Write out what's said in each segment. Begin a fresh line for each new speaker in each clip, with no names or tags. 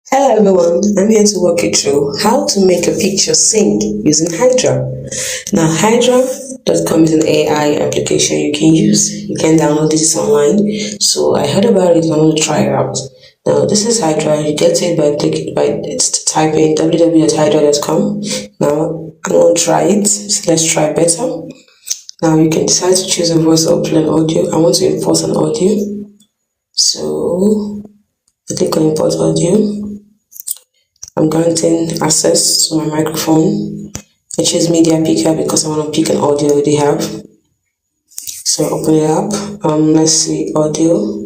Hello everyone, I'm here to walk you through how to make a picture sing using Hedra. Now Hedra.com is an AI application you can use. You can download this online. So I heard about it and I want to try it out. Now this is Hedra. You get it by typing www.hedra.com. Now I'm going to try it. So let's try better. Now you can decide to choose a voice or plain audio. I want to import an audio. So I click on import audio. I'm granting access to my microphone. I choose media picker because I want to pick an audio I already have. So open it up. Let's see audio.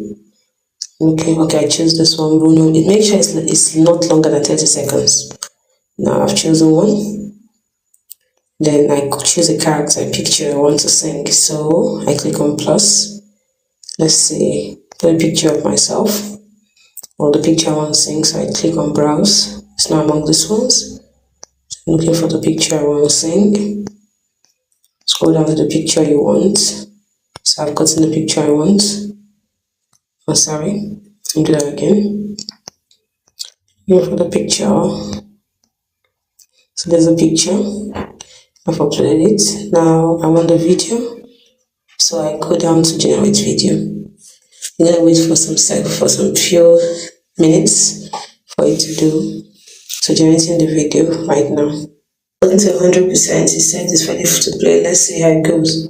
Okay, I choose this one, Bruno. It makes sure it's not longer than 30 seconds. Now I've chosen one. Then I choose a character, a picture I want to sing. So I click on plus. Let's see, put a picture of myself or the picture I want to sing. So I click on browse. It's not among these ones. I'm looking for the picture I want to sing. Scroll down to the picture you want. So I've gotten the picture I want. Oh, sorry. I'll do that again. Looking for the picture. So there's a picture. I've uploaded it. Now I want the video. So I go down to generate video. I'm gonna wait for some few minutes for it to do. So generating the video right now. Going to 100%. It says it's ready to play. Let's see how it goes.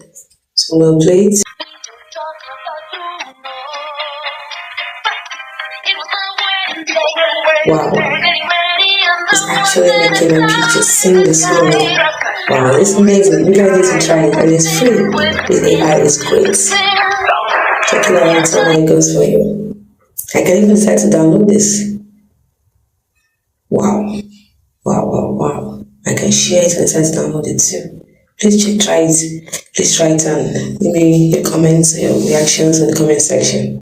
So we'll play it. Wow, it's actually making a picture sing the song. Wow, it's amazing. You guys need to try it, and it's free. This AI is great. Check it out and tell me how it goes for you. I can even start to download this. Wow. I can share it and start to download it too. Please try it. Please try it and leave me your comments, your reactions in the comment section.